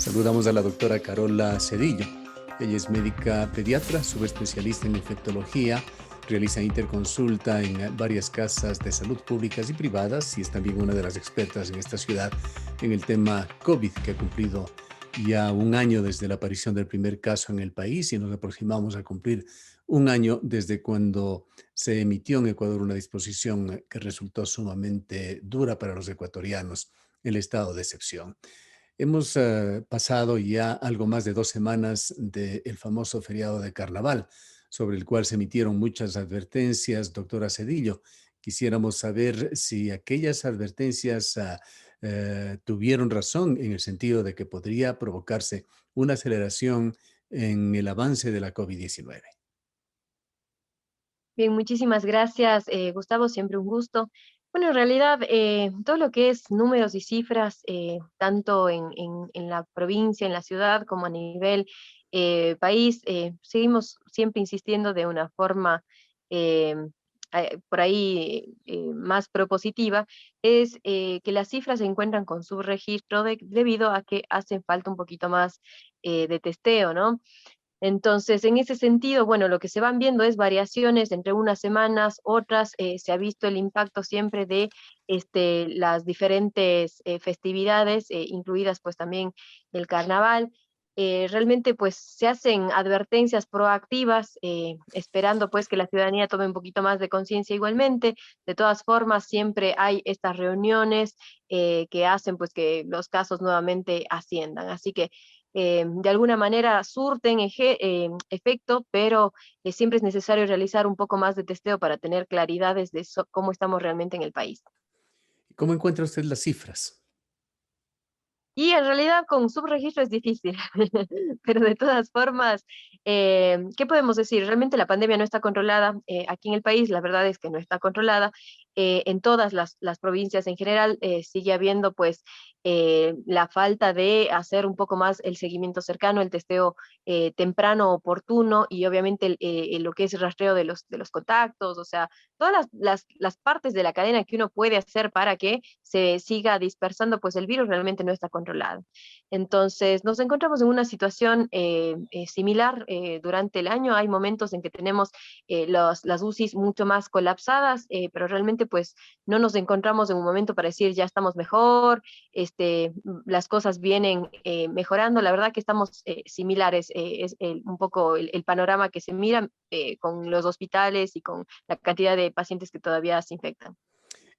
Saludamos a la doctora Carola Cedillo. Ella es médica pediatra, subespecialista en infectología, realiza interconsulta en varias casas de salud públicas y privadas y es también una de las expertas en esta ciudad en el tema COVID, que ha cumplido ya un año desde la aparición del primer caso en el país y nos aproximamos a cumplir un año desde cuando se emitió en Ecuador una disposición que resultó sumamente dura para los ecuatorianos, el estado de excepción. Hemos pasado ya algo más de 2 semanas del famoso feriado de Carnaval, sobre el cual se emitieron muchas advertencias. Doctora Cedillo, quisiéramos saber si aquellas advertencias tuvieron razón en el sentido de que podría provocarse una aceleración en el avance de la COVID-19. Bien, muchísimas gracias, Gustavo, siempre un gusto. Bueno, en realidad, todo lo que es números y cifras, tanto en la provincia, en la ciudad, como a nivel país, seguimos siempre insistiendo de una forma eh, por ahí más propositiva, es que las cifras se encuentran con subregistro debido a que hacen falta un poquito más de testeo, ¿no? Entonces, en ese sentido, bueno, lo que se van viendo es variaciones entre unas semanas, otras, se ha visto el impacto siempre de las diferentes festividades, incluidas pues también el carnaval. Realmente pues se hacen advertencias proactivas, esperando pues que la ciudadanía tome un poquito más de conciencia igualmente. De todas formas, siempre hay estas reuniones que hacen pues que los casos nuevamente asciendan. Así que de alguna manera surten efecto, pero siempre es necesario realizar un poco más de testeo para tener claridades de cómo estamos realmente en el país. ¿Cómo encuentra usted las cifras? Y en realidad con subregistro es difícil, pero de todas formas, ¿qué podemos decir? Realmente la pandemia no está controlada aquí en el país, la verdad es que no está controlada. En todas las provincias en general sigue habiendo pues la falta de hacer un poco más el seguimiento cercano, el testeo temprano, oportuno y obviamente lo que es el rastreo de los contactos, o sea, todas las partes de la cadena que uno puede hacer para que se siga dispersando, pues el virus realmente no está controlado. Entonces, nos encontramos en una situación similar durante el año. Hay momentos en que tenemos las UCIs mucho más colapsadas, pero realmente pues no nos encontramos en un momento para decir ya estamos mejor, las cosas vienen mejorando. La verdad que estamos similares, es un poco el panorama que se mira con los hospitales y con la cantidad de pacientes que todavía se infectan.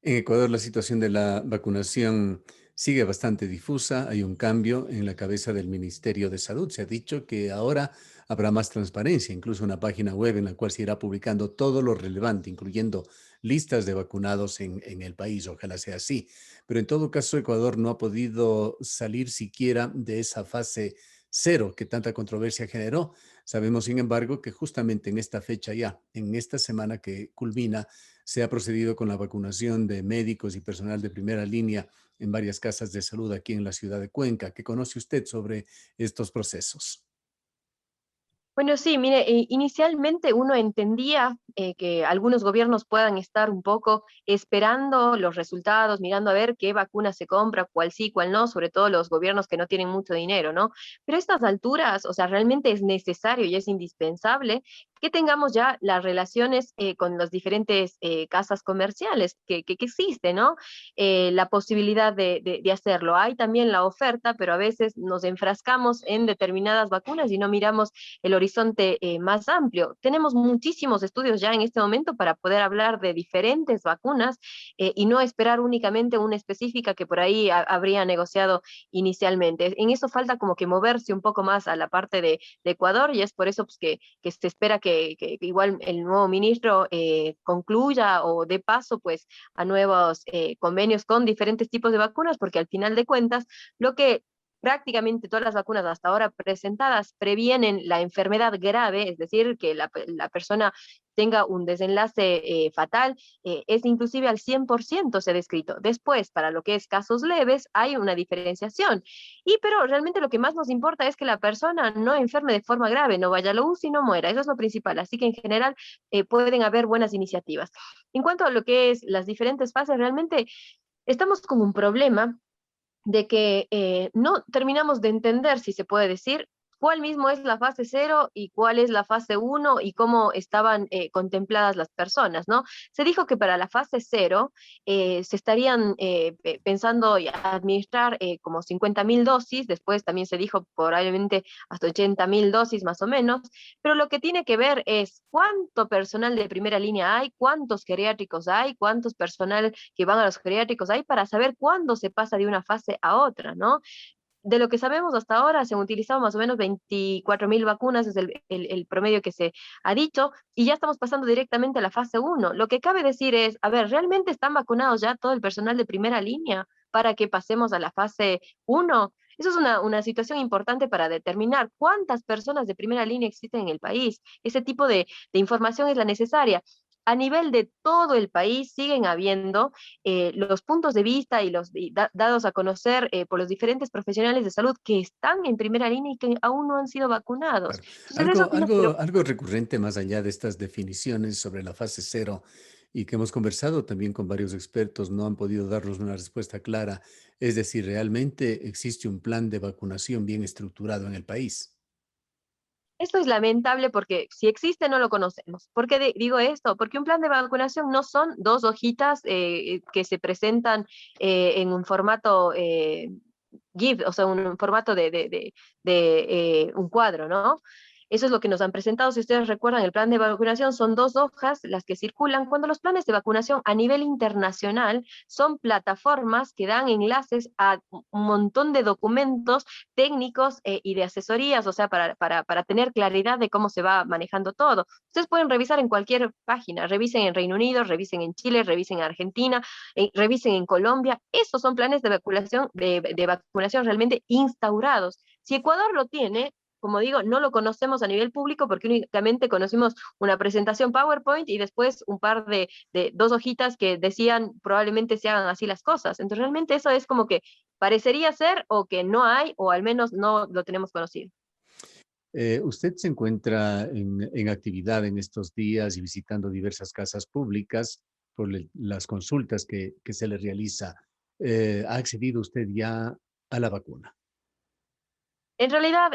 En Ecuador la situación de la vacunación sigue bastante difusa. Hay un cambio en la cabeza del Ministerio de Salud. Se ha dicho que ahora habrá más transparencia, incluso una página web en la cual se irá publicando todo lo relevante, incluyendo listas de vacunados en el país. Ojalá sea así. Pero en todo caso, Ecuador no ha podido salir siquiera de esa fase cero que tanta controversia generó. Sabemos, sin embargo, que justamente en esta fecha ya, en esta semana que culmina, se ha procedido con la vacunación de médicos y personal de primera línea en varias casas de salud aquí en la ciudad de Cuenca. ¿Qué conoce usted sobre estos procesos? Bueno, sí, mire, inicialmente uno entendía que algunos gobiernos puedan estar un poco esperando los resultados, mirando a ver qué vacuna se compra, cuál sí, cuál no, sobre todo los gobiernos que no tienen mucho dinero, ¿no? Pero a estas alturas, o sea, realmente es necesario y es indispensable que tengamos ya las relaciones con las diferentes casas comerciales que existen, ¿no? La posibilidad de hacerlo. Hay también la oferta, pero a veces nos enfrascamos en determinadas vacunas y no miramos el horizonte más amplio. Tenemos muchísimos estudios ya en este momento para poder hablar de diferentes vacunas y no esperar únicamente una específica que por ahí habría negociado inicialmente. En eso falta como que moverse un poco más a la parte de Ecuador y es por eso pues, que se espera que igual el nuevo ministro concluya o dé paso pues a nuevos convenios con diferentes tipos de vacunas, porque al final de cuentas lo que prácticamente todas las vacunas hasta ahora presentadas previenen la enfermedad grave, es decir, que la persona tenga un desenlace fatal, es inclusive al 100% se ha descrito. Después, para lo que es casos leves, hay una diferenciación. Pero realmente lo que más nos importa es que la persona no enferme de forma grave, no vaya a la UCI y no muera. Eso es lo principal. Así que en general pueden haber buenas iniciativas. En cuanto a lo que es las diferentes fases, realmente estamos con un problema de que no terminamos de entender, si se puede decir, cuál mismo es la fase cero y cuál es la fase uno y cómo estaban contempladas las personas, ¿no? Se dijo que para la fase cero se estarían pensando y administrar como 50.000 dosis, después también se dijo probablemente hasta 80.000 dosis más o menos, pero lo que tiene que ver es cuánto personal de primera línea hay, cuántos geriátricos hay, cuántos personal que van a los geriátricos hay para saber cuándo se pasa de una fase a otra, ¿no? De lo que sabemos hasta ahora, se han utilizado más o menos 24.000 vacunas, es el promedio que se ha dicho, y ya estamos pasando directamente a la fase uno. Lo que cabe decir es, a ver, ¿realmente están vacunados ya todo el personal de primera línea para que pasemos a la fase uno? Eso es una situación importante para determinar cuántas personas de primera línea existen en el país. Ese tipo de información es la necesaria. A nivel de todo el país siguen habiendo los puntos de vista y dados a conocer por los diferentes profesionales de salud que están en primera línea y que aún no han sido vacunados. Claro. Entonces eso tiene, pero Algo recurrente más allá de estas definiciones sobre la fase cero y que hemos conversado también con varios expertos, no han podido darnos una respuesta clara. Es decir, ¿realmente existe un plan de vacunación bien estructurado en el país? esto es lamentable porque si existe no lo conocemos. ¿Por qué digo esto? Porque un plan de vacunación no son dos hojitas que se presentan en un formato GIF, o sea, un formato de un cuadro, ¿no? Eso es lo que nos han presentado. Si ustedes recuerdan, el plan de vacunación son dos hojas las que circulan, cuando los planes de vacunación a nivel internacional son plataformas que dan enlaces a un montón de documentos técnicos y de asesorías, o sea, para tener claridad de cómo se va manejando todo. Ustedes pueden revisar en cualquier página, revisen en Reino Unido, revisen en Chile, revisen en Argentina, revisen en Colombia. Esos son planes de vacunación, de vacunación realmente instaurados. Si Ecuador lo tiene, como digo, no lo conocemos a nivel público porque únicamente conocimos una presentación PowerPoint y después un par de dos hojitas que decían probablemente se hagan así las cosas. Entonces realmente eso es como que parecería ser o que no hay o al menos no lo tenemos conocido. Usted se encuentra en actividad en estos días y visitando diversas casas públicas por las consultas que se le realiza. ¿Ha accedido usted ya a la vacuna? En realidad,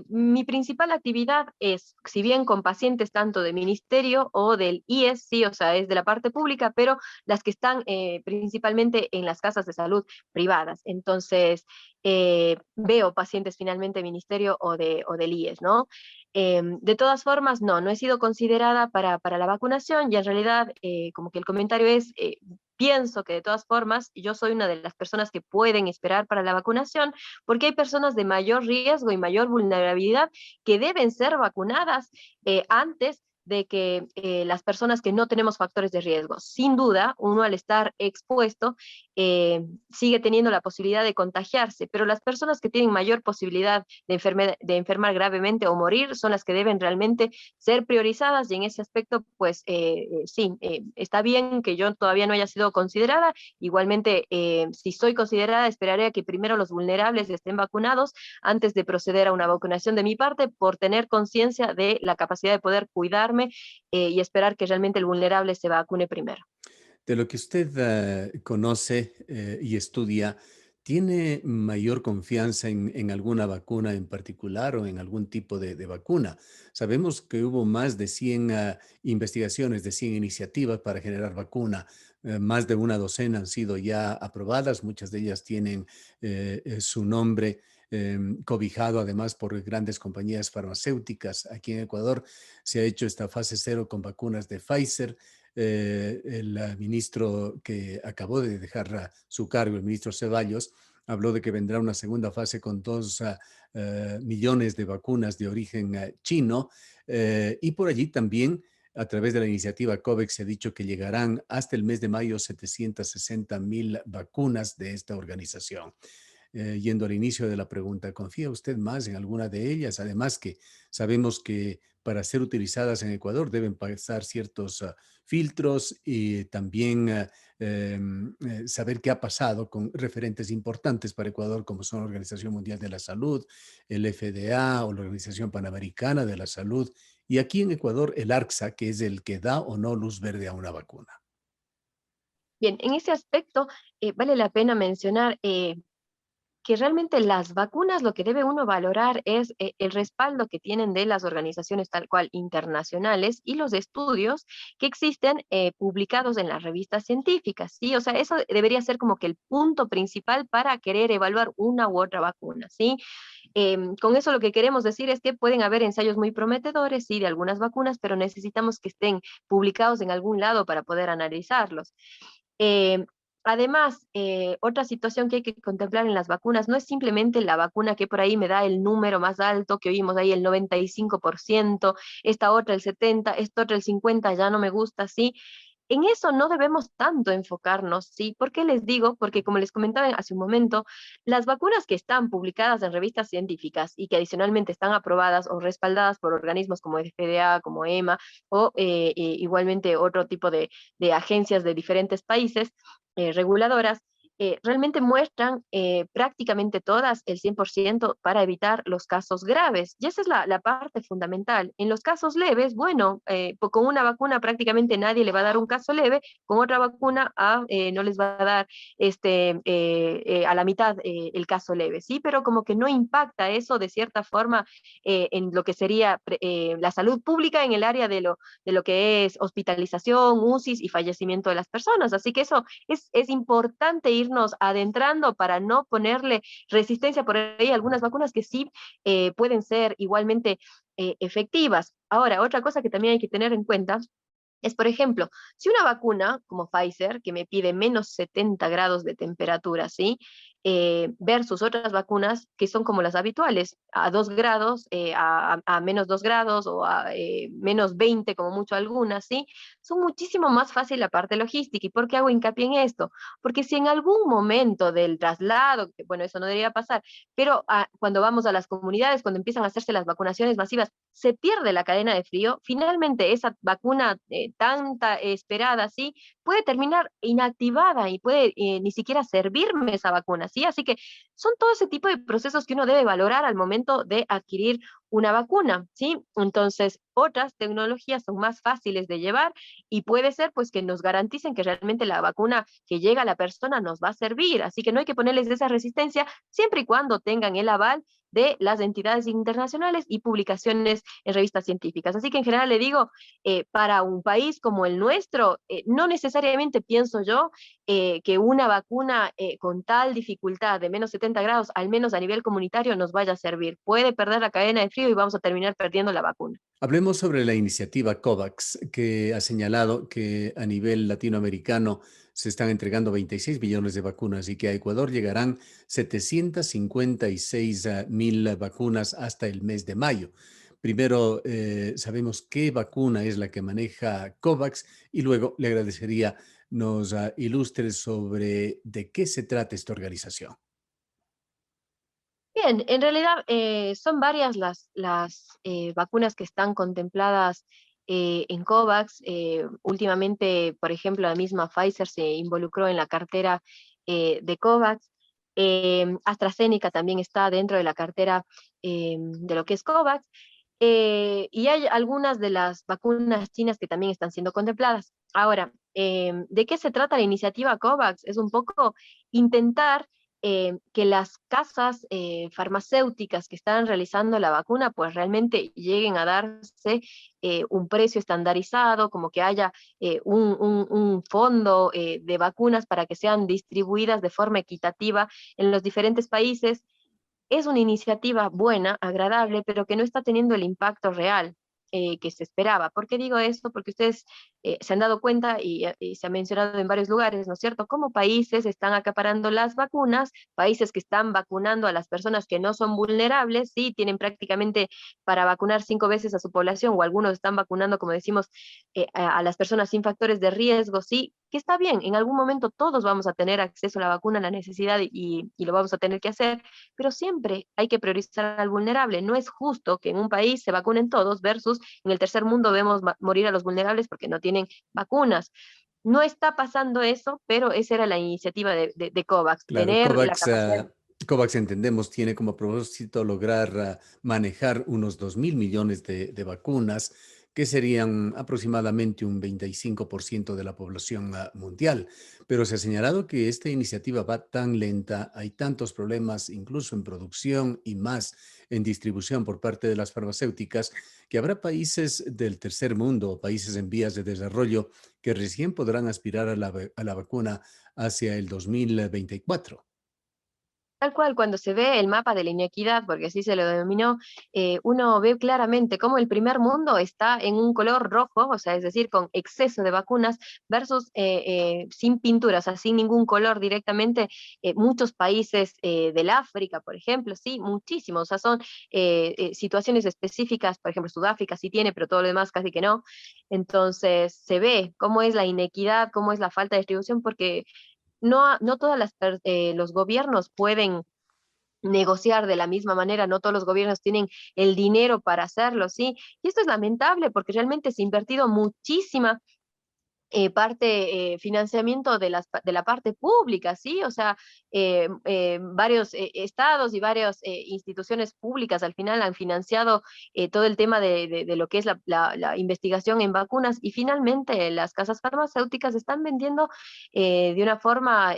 mi principal actividad es, si bien con pacientes tanto del ministerio o del IES, sí, o sea, es de la parte pública, pero las que están principalmente en las casas de salud privadas. Entonces, veo pacientes finalmente del ministerio o del IES, ¿no? De todas formas, no he sido considerada para la vacunación y en realidad, como que el comentario es, pienso que de todas formas yo soy una de las personas que pueden esperar para la vacunación porque hay personas de mayor riesgo y mayor vulnerabilidad que deben ser vacunadas antes de que las personas que no tenemos factores de riesgo. Sin duda, uno al estar expuesto sigue teniendo la posibilidad de contagiarse, pero las personas que tienen mayor posibilidad de enfermar gravemente o morir son las que deben realmente ser priorizadas y en ese aspecto, pues sí, está bien que yo todavía no haya sido considerada. Igualmente, si soy considerada, esperaré a que primero los vulnerables estén vacunados antes de proceder a una vacunación de mi parte por tener conciencia de la capacidad de poder cuidarme y esperar que realmente el vulnerable se vacune primero. De lo que usted conoce y estudia, ¿tiene mayor confianza en alguna vacuna en particular o en algún tipo de vacuna? Sabemos que hubo más de 100 investigaciones, de 100 iniciativas para generar vacuna. Más de una docena han sido ya aprobadas, muchas de ellas tienen su nombre cobijado además por grandes compañías farmacéuticas. Aquí en Ecuador se ha hecho esta fase cero con vacunas de Pfizer. El ministro que acabó de dejar su cargo, el ministro Ceballos, habló de que vendrá una segunda fase con 2 millones de vacunas de origen chino y por allí también a través de la iniciativa COVAX se ha dicho que llegarán hasta el mes de mayo 760.000 vacunas de esta organización. Yendo al inicio de la pregunta, ¿confía usted más en alguna de ellas? Además que sabemos que para ser utilizadas en Ecuador deben pasar ciertos filtros y también saber qué ha pasado con referentes importantes para Ecuador, como son la Organización Mundial de la Salud, el FDA o la Organización Panamericana de la Salud, y aquí en Ecuador el ARCSA, que es el que da o no luz verde a una vacuna. Bien, en ese aspecto vale la pena mencionar. que realmente las vacunas lo que debe uno valorar es el respaldo que tienen de las organizaciones tal cual internacionales y los estudios que existen publicados en las revistas científicas, ¿sí? O sea, eso debería ser como que el punto principal para querer evaluar una u otra vacuna, ¿sí? Con eso lo que queremos decir es que pueden haber ensayos muy prometedores, sí, de algunas vacunas, pero necesitamos que estén publicados en algún lado para poder analizarlos. Eh, Además, otra situación que hay que contemplar en las vacunas no es simplemente la vacuna que por ahí me da el número más alto, que oímos ahí el 95%, esta otra el 70%, esta otra el 50%, ya no me gusta, ¿sí? En eso no debemos tanto enfocarnos, ¿sí? ¿Por qué les digo? Porque como les comentaba hace un momento, las vacunas que están publicadas en revistas científicas y que adicionalmente están aprobadas o respaldadas por organismos como FDA, como EMA o igualmente otro tipo de agencias de diferentes países reguladoras, realmente muestran prácticamente todas el 100% para evitar los casos graves. Y esa es la parte fundamental. En los casos leves, bueno, con una vacuna prácticamente nadie le va a dar un caso leve, con otra vacuna no les va a dar a la mitad el caso leve, ¿sí? Pero como que no impacta eso de cierta forma en lo que sería la salud pública en el área de lo que es hospitalización, UCIs y fallecimiento de las personas. Así que eso es importante irnos adentrando para no ponerle resistencia por ahí a algunas vacunas que sí pueden ser igualmente efectivas. Ahora, otra cosa que también hay que tener en cuenta es, por ejemplo, si una vacuna como Pfizer, que me pide menos 70 grados de temperatura, ¿sí? Versus otras vacunas que son como las habituales, a 2 grados, a menos 2 grados o a menos 20 como mucho algunas, ¿sí? Son muchísimo más fácil la parte logística. ¿Y por qué hago hincapié en esto? Porque si en algún momento del traslado, que, bueno, eso no debería pasar, pero cuando vamos a las comunidades, cuando empiezan a hacerse las vacunaciones masivas, se pierde la cadena de frío, finalmente esa vacuna tanta esperada, ¿sí? Puede terminar inactivada y puede ni siquiera servirme esa vacuna, ¿sí? Así que son todo ese tipo de procesos que uno debe valorar al momento de adquirir una vacuna, ¿sí? Entonces, otras tecnologías son más fáciles de llevar y puede ser pues que nos garanticen que realmente la vacuna que llega a la persona nos va a servir, así que no hay que ponerles esa resistencia siempre y cuando tengan el aval de las entidades internacionales y publicaciones en revistas científicas. Así que en general le digo, para un país como el nuestro, no necesariamente pienso yo que una vacuna con tal dificultad de menos 70 grados, al menos a nivel comunitario, nos vaya a servir. Puede perder la cadena de frío y vamos a terminar perdiendo la vacuna. Hablemos sobre la iniciativa COVAX, que ha señalado que a nivel latinoamericano se están entregando 26 millones de vacunas y que a Ecuador llegarán 756 mil vacunas hasta el mes de mayo. Primero, sabemos qué vacuna es la que maneja COVAX y luego le agradecería nos ilustre sobre de qué se trata esta organización. Bien, en realidad son varias las vacunas que están contempladas en COVAX. Últimamente, por ejemplo, la misma Pfizer se involucró en la cartera de COVAX. AstraZeneca también está dentro de la cartera de lo que es COVAX. Y hay algunas de las vacunas chinas que también están siendo contempladas. Ahora, ¿de qué se trata la iniciativa COVAX? Es un poco intentar que las casas farmacéuticas que están realizando la vacuna pues realmente lleguen a darse un precio estandarizado, como que haya un fondo de vacunas para que sean distribuidas de forma equitativa en los diferentes países. Es una iniciativa buena, agradable, pero que no está teniendo el impacto real que se esperaba. ¿Por qué digo esto? Porque ustedes se han dado cuenta y se ha mencionado en varios lugares, ¿no es cierto?, cómo países están acaparando las vacunas, países que están vacunando a las personas que no son vulnerables, sí, tienen prácticamente para vacunar 5 veces a su población, o algunos están vacunando, como decimos, a las personas sin factores de riesgo, sí, que está bien, en algún momento todos vamos a tener acceso a la vacuna, a la necesidad y lo vamos a tener que hacer, pero siempre hay que priorizar al vulnerable. No es justo que en un país se vacunen todos versus en el tercer mundo vemos morir a los vulnerables porque no tienen vacunas. No está pasando eso, pero esa era la iniciativa de COVAX, Claro, tener la COVAX, capacidad. COVAX entendemos tiene como propósito lograr manejar unos 2.000 millones de vacunas que serían aproximadamente un 25% de la población mundial. Pero se ha señalado que esta iniciativa va tan lenta, hay tantos problemas incluso en producción y más en distribución por parte de las farmacéuticas, que habrá países del tercer mundo o países en vías de desarrollo que recién podrán aspirar a la vacuna hacia el 2024. Tal cual, cuando se ve el mapa de la inequidad, porque así se lo denominó, uno ve claramente cómo el primer mundo está en un color rojo, o sea, es decir, con exceso de vacunas, versus sin pintura, o sea, sin ningún color directamente, muchos países del África, por ejemplo, sí, muchísimos, o sea, son situaciones específicas, por ejemplo, Sudáfrica sí tiene, pero todo lo demás casi que no. Entonces, se ve cómo es la inequidad, cómo es la falta de distribución, porque no todas los gobiernos pueden negociar de la misma manera, no todos los gobiernos tienen el dinero para hacerlo, ¿sí? Y esto es lamentable porque realmente se ha invertido muchísima financiamiento de la parte pública, ¿sí? O sea, varios estados y varias instituciones públicas al final han financiado todo el tema de lo que es la investigación en vacunas y finalmente las casas farmacéuticas están vendiendo de una forma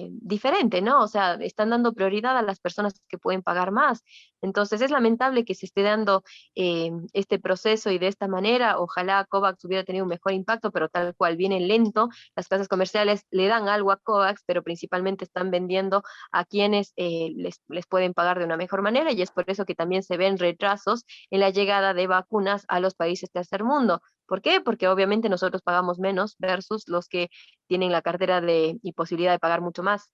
diferente, ¿no? O sea, están dando prioridad a las personas que pueden pagar más. Entonces es lamentable que se esté dando este proceso y de esta manera. Ojalá COVAX hubiera tenido un mejor impacto, pero tal cual viene lento. Las casas comerciales le dan algo a COVAX, pero principalmente están vendiendo a quienes les pueden pagar de una mejor manera y es por eso que también se ven retrasos en la llegada de vacunas a los países tercer mundo. ¿Por qué? Porque obviamente nosotros pagamos menos versus los que tienen la cartera y posibilidad de pagar mucho más.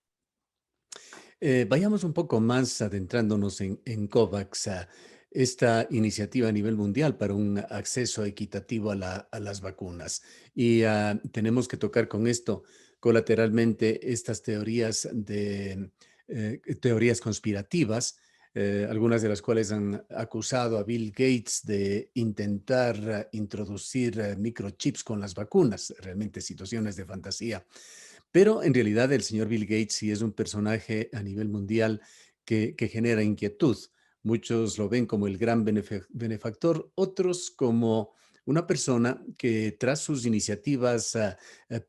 Vayamos un poco más adentrándonos en COVAX, esta iniciativa a nivel mundial para un acceso equitativo a las vacunas. Y tenemos que tocar con esto colateralmente estas teorías conspirativas, algunas de las cuales han acusado a Bill Gates de intentar introducir microchips con las vacunas, realmente situaciones de fantasía. Pero en realidad el señor Bill Gates sí es un personaje a nivel mundial que genera inquietud. Muchos lo ven como el gran benefactor, otros como una persona que tras sus iniciativas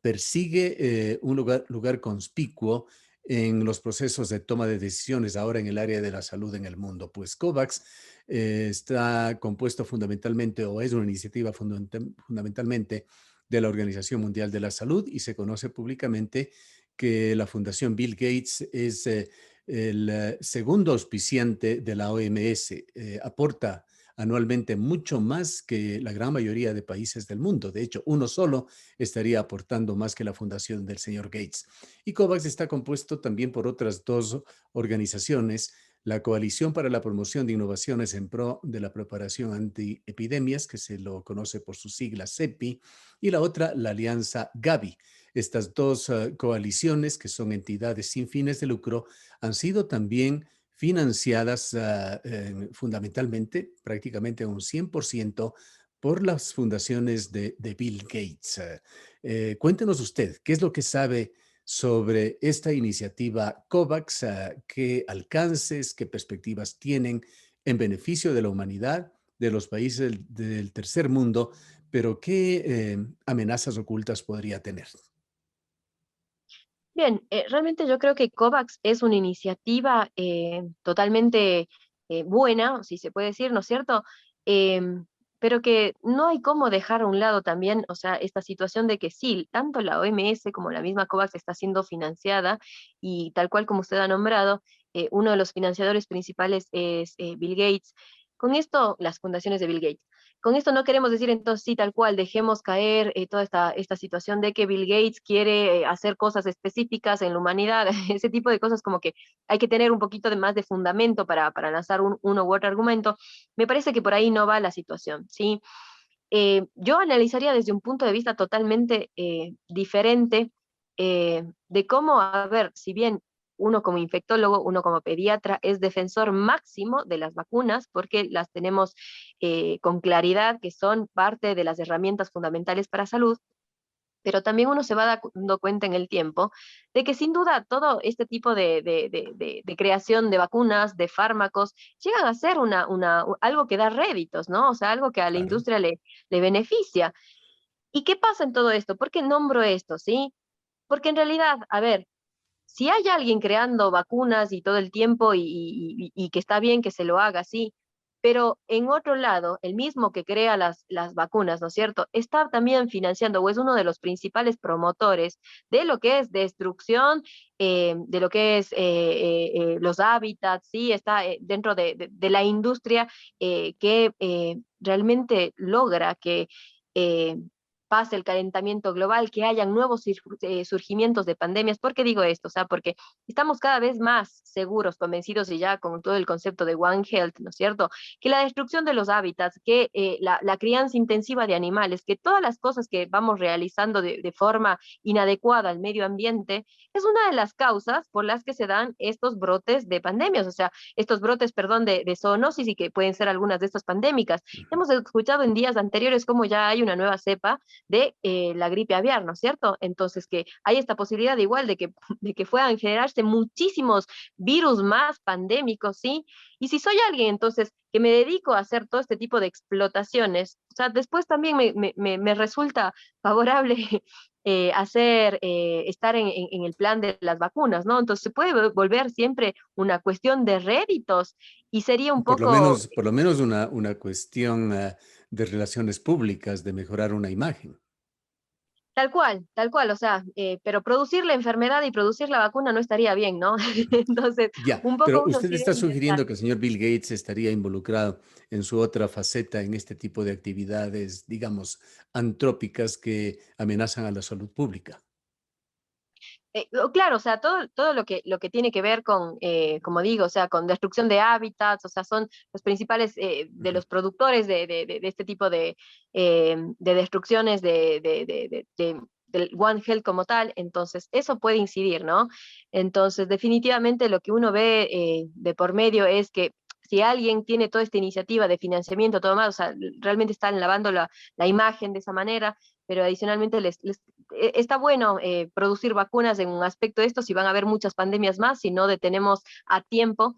persigue un lugar conspicuo en los procesos de toma de decisiones ahora en el área de la salud en el mundo. Pues COVAX está compuesto fundamentalmente o es una iniciativa fundamentalmente de la Organización Mundial de la Salud y se conoce públicamente que la Fundación Bill Gates es el segundo auspiciante de la OMS. Aporta anualmente mucho más que la gran mayoría de países del mundo. De hecho, uno solo estaría aportando más que la fundación del señor Gates. Y COVAX está compuesto también por otras dos organizaciones, la Coalición para la Promoción de Innovaciones en Pro de la Preparación Antiepidemias, que se lo conoce por sus siglas CEPI, y la otra, la Alianza Gavi. Estas dos coaliciones, que son entidades sin fines de lucro, han sido también financiadas fundamentalmente, prácticamente un 100%, por las fundaciones de Bill Gates. Cuéntenos usted, ¿qué es lo que sabe sobre esta iniciativa COVAX? ¿Qué alcances, qué perspectivas tienen en beneficio de la humanidad, de los países del tercer mundo, pero qué amenazas ocultas podría tener? Bien, realmente yo creo que COVAX es una iniciativa totalmente buena, si se puede decir, ¿no es cierto? Em, pero que no hay cómo dejar a un lado también, o sea, esta situación de que sí, tanto la OMS como la misma COVAX está siendo financiada y tal cual como usted ha nombrado, uno de los financiadores principales es Bill Gates. Con esto, las fundaciones de Bill Gates. Con esto no queremos decir entonces sí, tal cual, dejemos caer toda esta situación de que Bill Gates quiere hacer cosas específicas en la humanidad, ese tipo de cosas como que hay que tener un poquito de más de fundamento para lanzar uno u otro argumento. Me parece que por ahí no va la situación, ¿sí? Yo analizaría desde un punto de vista totalmente diferente de cómo, a ver, si bien uno como infectólogo, uno como pediatra es defensor máximo de las vacunas porque las tenemos con claridad que son parte de las herramientas fundamentales para salud, pero también uno se va dando cuenta en el tiempo de que sin duda todo este tipo de creación de vacunas, de fármacos, llegan a ser algo que da réditos, ¿no? O sea, algo que a la Claro. industria le beneficia. ¿Y qué pasa en todo esto? ¿Por qué nombro esto, sí? Porque en realidad, a ver, si hay alguien creando vacunas y todo el tiempo y que está bien que se lo haga así, pero en otro lado, el mismo que crea las vacunas, ¿no es cierto? Está también financiando o es uno de los principales promotores de lo que es destrucción, de lo que es los hábitats, ¿sí? Está dentro de la industria que realmente logra que eh, pase el calentamiento global, que hayan nuevos surgimientos de pandemias. ¿Por qué digo esto? O sea, porque estamos cada vez más seguros, convencidos y ya con todo el concepto de One Health, ¿no es cierto? Que la destrucción de los hábitats, que la crianza intensiva de animales, que todas las cosas que vamos realizando de forma inadecuada al medio ambiente, es una de las causas por las que se dan estos brotes de pandemias, o sea, estos brotes, perdón, de zoonosis y que pueden ser algunas de estas pandémicas. Hemos escuchado en días anteriores cómo ya hay una nueva cepa de la gripe aviar, ¿no es cierto? Entonces, que hay esta posibilidad de igual de que puedan generarse muchísimos virus más pandémicos, ¿sí? Y si soy alguien, entonces, que me dedico a hacer todo este tipo de explotaciones, o sea, después también me resulta favorable estar en el plan de las vacunas, ¿no? Entonces se puede volver siempre una cuestión de réditos y sería un poco. Por lo menos una cuestión de relaciones públicas, de mejorar una imagen. Tal cual, o sea, pero producir la enfermedad y producir la vacuna no estaría bien, ¿no? Entonces, Ya, un poco pero uno usted sí está debe intentar. sugiriendo que el señor Bill Gates estaría involucrado en su otra faceta en este tipo de actividades, digamos, antrópicas que amenazan a la salud pública. Claro, o sea, todo lo que tiene que ver con, como digo, o sea, con destrucción de hábitats, o sea, son los principales de Ujú. los productores de este tipo de destrucciones del One Health como tal, entonces eso puede incidir, ¿no? Entonces, definitivamente lo que uno ve de por medio es que si alguien tiene toda esta iniciativa de financiamiento, todo más, o sea, realmente están lavando la imagen de esa manera, pero adicionalmente está bueno producir vacunas en un aspecto de esto, si van a haber muchas pandemias más, si no detenemos a tiempo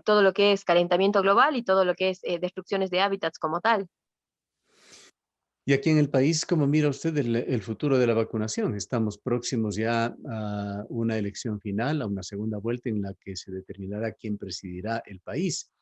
todo lo que es calentamiento global y todo lo que es destrucciones de hábitats como tal. Y aquí en el país, ¿cómo mira usted el futuro de la vacunación? Estamos próximos ya a una elección final, a una segunda vuelta en la que se determinará quién presidirá el país.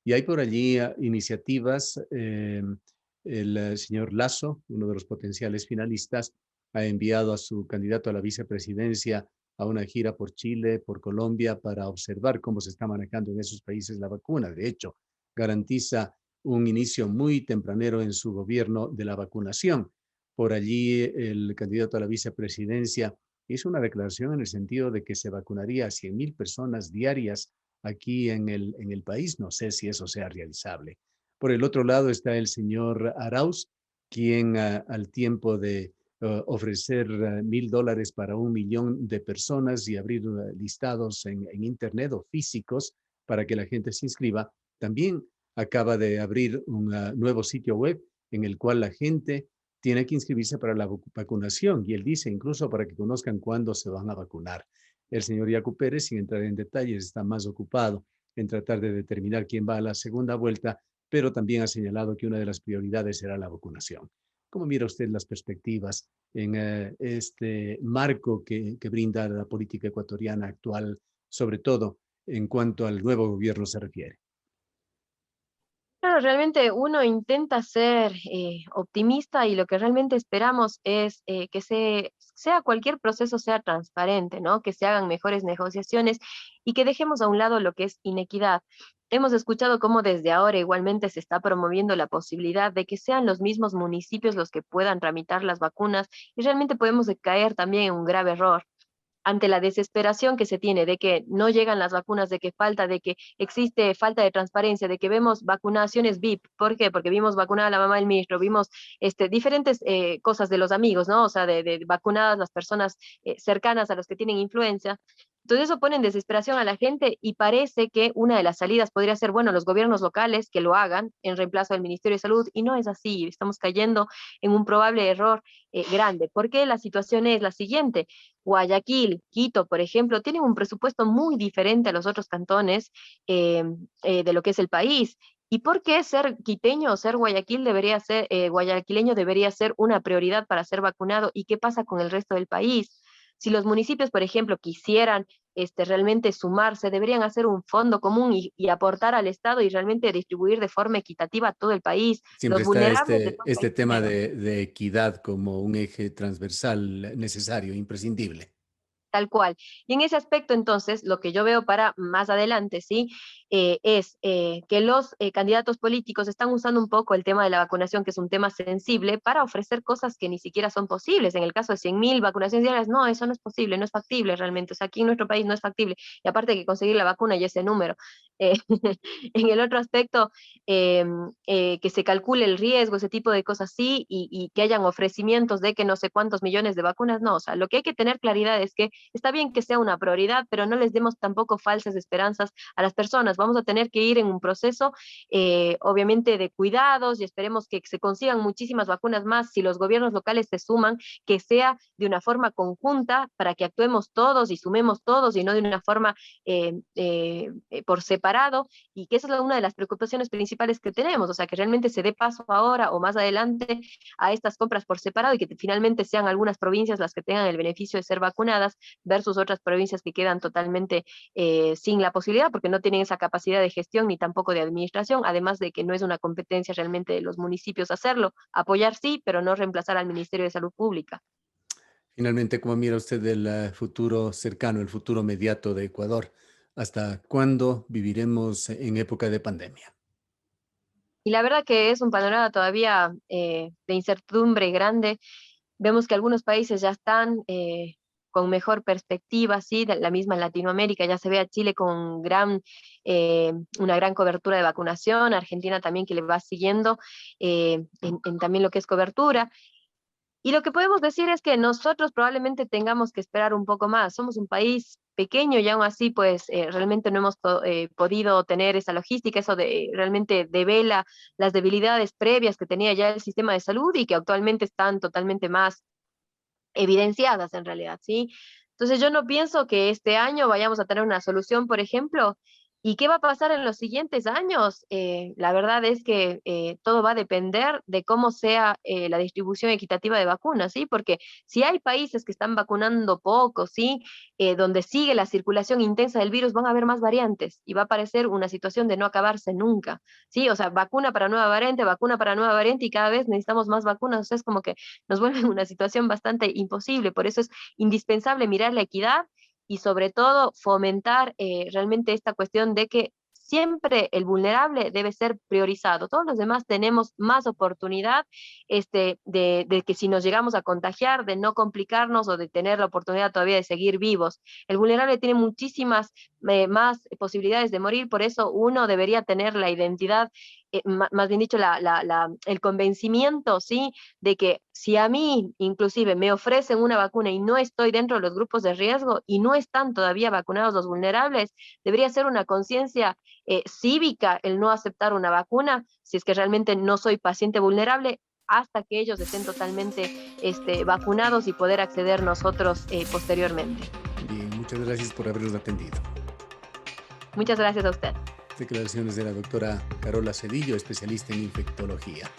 Y hay por allí iniciativas. El señor Lasso, uno de los potenciales finalistas, ha enviado a su candidato a la vicepresidencia a una gira por Chile, por Colombia, para observar cómo se está manejando en esos países la vacuna. De hecho, garantiza un inicio muy tempranero en su gobierno de la vacunación. Por allí, el candidato a la vicepresidencia hizo una declaración en el sentido de que se vacunaría a 100,000 personas diarias aquí en el país. No sé si eso sea realizable. Por el otro lado está el señor Arauz, quien al tiempo de ofrecer $1,000 para 1 millón de personas y abrir listados en Internet o físicos para que la gente se inscriba, también acaba de abrir un nuevo sitio web en el cual la gente tiene que inscribirse para la vacunación y él dice incluso para que conozcan cuándo se van a vacunar. El señor Yacu Pérez, sin entrar en detalles, está más ocupado en tratar de determinar quién va a la segunda vuelta, pero también ha señalado que una de las prioridades será la vacunación. ¿Cómo mira usted las perspectivas en este marco que brinda la política ecuatoriana actual, sobre todo en cuanto al nuevo gobierno se refiere? Claro, realmente uno intenta ser optimista y lo que realmente esperamos es que sea cualquier proceso sea transparente, ¿no? Que se hagan mejores negociaciones y que dejemos a un lado lo que es inequidad. Hemos escuchado cómo desde ahora igualmente se está promoviendo la posibilidad de que sean los mismos municipios los que puedan tramitar las vacunas y realmente podemos caer también en un grave error ante la desesperación que se tiene de que no llegan las vacunas, de que falta, de que existe falta de transparencia, de que vemos vacunaciones VIP. ¿Por qué? Porque vimos vacunada a la mamá del ministro, vimos diferentes cosas de los amigos, ¿no? O sea, de vacunadas las personas cercanas a los que tienen influencia. Entonces eso pone en desesperación a la gente y parece que una de las salidas podría ser, bueno, los gobiernos locales que lo hagan en reemplazo del Ministerio de Salud, y no es así, estamos cayendo en un probable error grande, porque la situación es la siguiente: Guayaquil, Quito, por ejemplo, tienen un presupuesto muy diferente a los otros cantones de lo que es el país. ¿Y por qué ser quiteño o ser guayaquileño debería ser una prioridad para ser vacunado? ¿Y qué pasa con el resto del país? Si los municipios, por ejemplo, quisieran realmente sumarse, deberían hacer un fondo común y aportar al Estado y realmente distribuir de forma equitativa a todo el país. Siempre Los está vulnerables de todo el este país tema primero. de equidad como un eje transversal necesario, imprescindible. Tal cual. Y en ese aspecto, entonces, lo que yo veo para más adelante, ¿sí? Es que los candidatos políticos están usando un poco el tema de la vacunación, que es un tema sensible, para ofrecer cosas que ni siquiera son posibles. En el caso de 100.000 vacunaciones diarias, no, eso no es posible, no es factible realmente. O sea, aquí en nuestro país no es factible. Y aparte hay que conseguir la vacuna y ese número. Eh, en el otro aspecto, eh, que se calcule el riesgo, ese tipo de cosas sí, y que hayan ofrecimientos de que no sé cuántos millones de vacunas, no. O sea, lo que hay que tener claridad es que está bien que sea una prioridad, pero no les demos tampoco falsas esperanzas a las personas. Vamos a tener que ir en un proceso, obviamente, de cuidados, y esperemos que se consigan muchísimas vacunas más. Si los gobiernos locales se suman, que sea de una forma conjunta para que actuemos todos y sumemos todos y no de una forma por separado, y que esa es una de las preocupaciones principales que tenemos, o sea, que realmente se dé paso ahora o más adelante a estas compras por separado y que finalmente sean algunas provincias las que tengan el beneficio de ser vacunadas versus otras provincias que quedan totalmente sin la posibilidad porque no tienen esa capacidad de gestión ni tampoco de administración, además de que no es una competencia realmente de los municipios hacerlo. Apoyar sí, pero no reemplazar al Ministerio de Salud Pública. Finalmente, ¿cómo mira usted el futuro cercano, el futuro mediato de Ecuador? ¿Hasta cuándo viviremos en época de pandemia? Y la verdad que es un panorama todavía de incertidumbre grande. Vemos que algunos países ya están con mejor perspectiva, ¿sí? La misma en Latinoamérica, ya se ve a Chile con una gran cobertura de vacunación, Argentina también que le va siguiendo en también lo que es cobertura. Y lo que podemos decir es que nosotros probablemente tengamos que esperar un poco más. Somos un país pequeño y aún así, pues realmente no hemos podido tener esa logística, eso de realmente devela las debilidades previas que tenía ya el sistema de salud y que actualmente están totalmente más evidenciadas en realidad, ¿sí? Entonces yo no pienso que este año vayamos a tener una solución, por ejemplo. ¿Y qué va a pasar en los siguientes años? La verdad es que todo va a depender de cómo sea la distribución equitativa de vacunas, ¿sí? Porque si hay países que están vacunando poco, ¿sí? Donde sigue la circulación intensa del virus, van a haber más variantes y va a parecer una situación de no acabarse nunca, ¿sí? O sea, vacuna para nueva variante y cada vez necesitamos más vacunas, o sea, es como que nos vuelve una situación bastante imposible. Por eso es indispensable mirar la equidad y sobre todo fomentar realmente esta cuestión de que siempre el vulnerable debe ser priorizado. Todos los demás tenemos más oportunidad de que si nos llegamos a contagiar, de no complicarnos o de tener la oportunidad todavía de seguir vivos. El vulnerable tiene muchísimas más posibilidades de morir, por eso uno debería tener la identidad, más bien dicho, el convencimiento, ¿sí? De que si a mí inclusive me ofrecen una vacuna y no estoy dentro de los grupos de riesgo y no están todavía vacunados los vulnerables, debería ser una conciencia cívica el no aceptar una vacuna si es que realmente no soy paciente vulnerable hasta que ellos estén totalmente vacunados y poder acceder nosotros posteriormente. Bien, muchas gracias por habernos atendido. Muchas gracias a usted. Declaraciones de la doctora Carola Cedillo, especialista en infectología.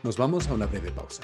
Nos vamos a una breve pausa.